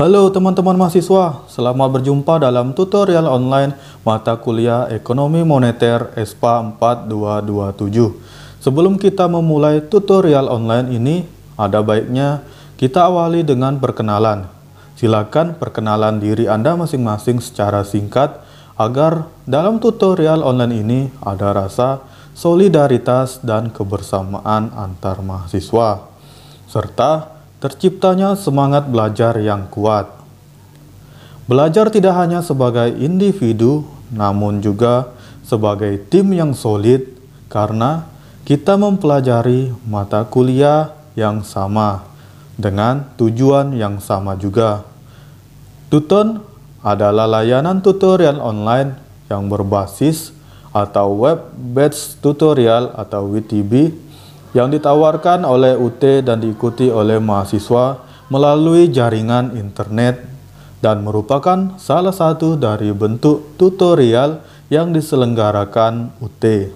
Halo teman-teman mahasiswa, selamat berjumpa dalam tutorial online mata kuliah Ekonomi Moneter ESPA 4227. Sebelum kita memulai tutorial online ini, ada baiknya kita awali dengan perkenalan. Silakan perkenalan diri Anda masing-masing secara singkat agar dalam tutorial online ini ada rasa solidaritas dan kebersamaan antar mahasiswa, serta terciptanya semangat belajar yang kuat. Belajar tidak hanya sebagai individu, namun juga sebagai tim yang solid karena kita mempelajari mata kuliah yang sama dengan tujuan yang sama juga. Tuton adalah layanan tutorial online yang berbasis atau web-based tutorial atau WTB yang ditawarkan oleh UT dan diikuti oleh mahasiswa melalui jaringan internet dan merupakan salah satu dari bentuk tutorial yang diselenggarakan UT.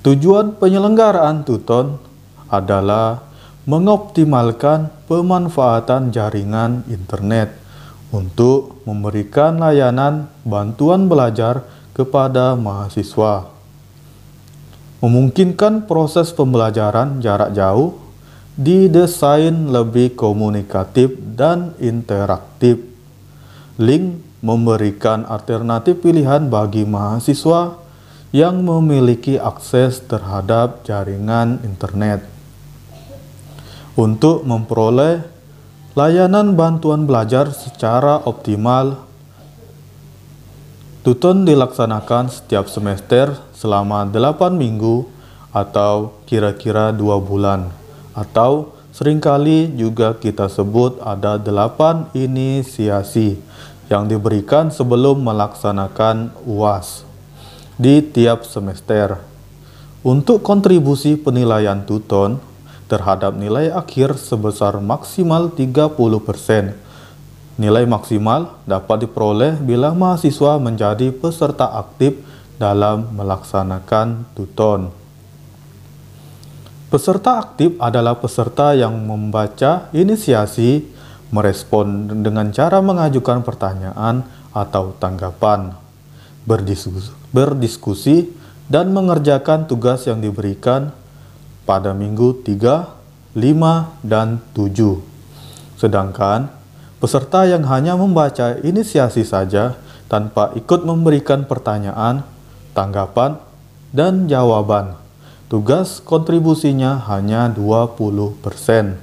Tujuan penyelenggaraan Tuton adalah mengoptimalkan pemanfaatan jaringan internet untuk memberikan layanan bantuan belajar kepada mahasiswa, memungkinkan proses pembelajaran jarak jauh didesain lebih komunikatif dan interaktif. Link memberikan alternatif pilihan bagi mahasiswa yang memiliki akses terhadap jaringan internet untuk memperoleh layanan bantuan belajar secara optimal. Tuton dilaksanakan setiap semester selama 8 minggu atau kira-kira 2 bulan, atau seringkali juga kita sebut ada 8 inisiasi yang diberikan sebelum melaksanakan UAS di tiap semester. Untuk kontribusi penilaian Tuton terhadap nilai akhir sebesar maksimal 30%. Nilai maksimal dapat diperoleh bila mahasiswa menjadi peserta aktif dalam melaksanakan Tuton. Peserta aktif adalah peserta yang membaca inisiasi, merespon dengan cara mengajukan pertanyaan atau tanggapan, berdiskusi, dan mengerjakan tugas yang diberikan pada minggu 3, 5, dan 7. Sedangkan peserta yang hanya membaca inisiasi saja tanpa ikut memberikan pertanyaan, tanggapan, dan jawaban, tugas kontribusinya hanya 20%.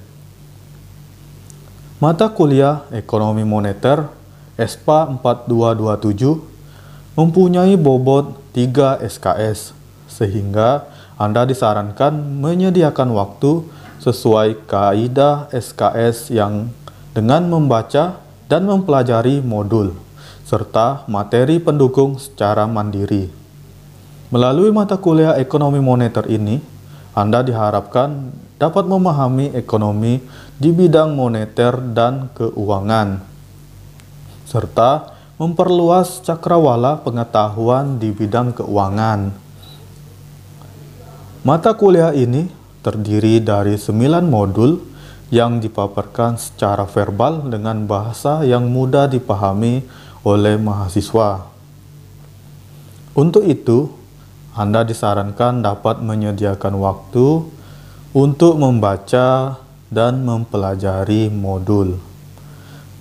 Mata kuliah Ekonomi Moneter ESPA 4227 mempunyai bobot 3 SKS, sehingga Anda disarankan menyediakan waktu sesuai kaidah SKS yang dengan membaca dan mempelajari modul, serta materi pendukung secara mandiri. Melalui mata kuliah ekonomi moneter ini, Anda diharapkan dapat memahami ekonomi di bidang moneter dan keuangan, serta memperluas cakrawala pengetahuan di bidang keuangan. Mata kuliah ini terdiri dari 9 modul yang dipaparkan secara verbal dengan bahasa yang mudah dipahami oleh mahasiswa. Untuk itu, Anda disarankan dapat menyediakan waktu untuk membaca dan mempelajari modul,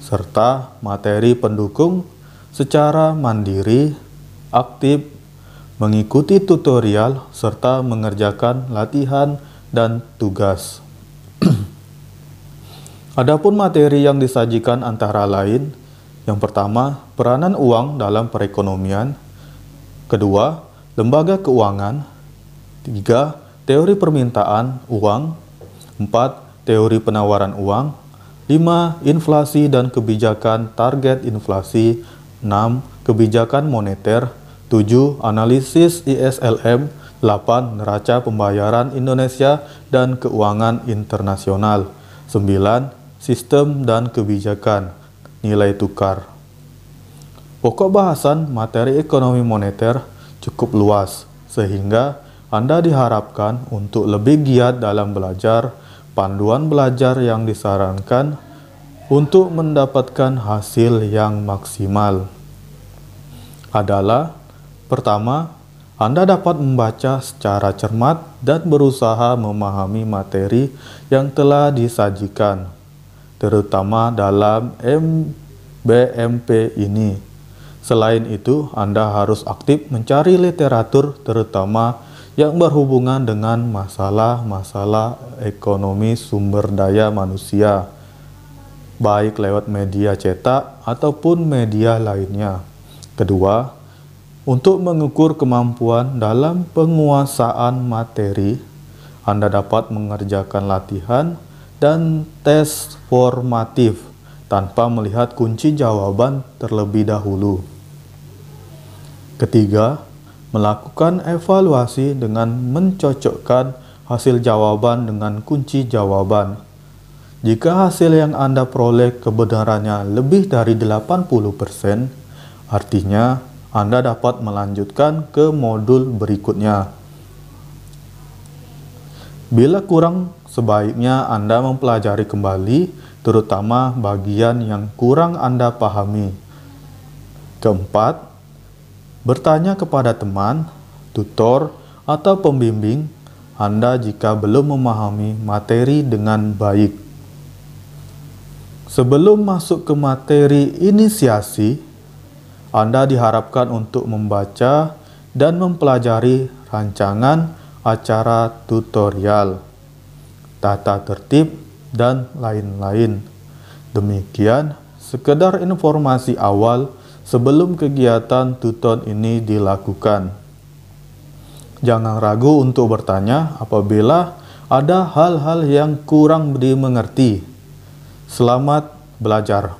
serta materi pendukung secara mandiri, aktif, mengikuti tutorial, serta mengerjakan latihan dan tugas. Adapun materi yang disajikan antara lain, yang pertama, peranan uang dalam perekonomian, kedua, lembaga keuangan, 3, teori permintaan uang, 4, teori penawaran uang, 5, inflasi dan kebijakan target inflasi, 6, kebijakan moneter, 7, analisis ISLM, 8, neraca pembayaran Indonesia dan keuangan internasional, 9, sistem dan kebijakan nilai tukar. Pokok bahasan materi ekonomi moneter cukup luas, sehingga Anda diharapkan untuk lebih giat dalam belajar. Panduan belajar yang disarankan untuk mendapatkan hasil yang maksimal adalah: pertama, Anda dapat membaca secara cermat dan berusaha memahami materi yang telah disajikan, terutama dalam MBMP ini. Selain itu, Anda harus aktif mencari literatur terutama yang berhubungan dengan masalah-masalah ekonomi sumber daya manusia, baik lewat media cetak ataupun media lainnya. Kedua, untuk mengukur kemampuan dalam penguasaan materi, Anda dapat mengerjakan latihan dan tes formatif tanpa melihat kunci jawaban terlebih dahulu. Ketiga, melakukan evaluasi dengan mencocokkan hasil jawaban dengan kunci jawaban. Jika hasil yang Anda peroleh kebenarannya lebih dari 80%, artinya Anda dapat melanjutkan ke modul berikutnya. Bila kurang, sebaiknya Anda mempelajari kembali, terutama bagian yang kurang Anda pahami. Keempat, bertanya kepada teman, tutor, atau pembimbing Anda jika belum memahami materi dengan baik. Sebelum masuk ke materi inisiasi, Anda diharapkan untuk membaca dan mempelajari rancangan acara tutorial, tata tertib, dan lain-lain. Demikian sekedar informasi awal sebelum kegiatan tutor ini dilakukan. Jangan ragu untuk bertanya apabila ada hal-hal yang kurang dimengerti. Selamat belajar.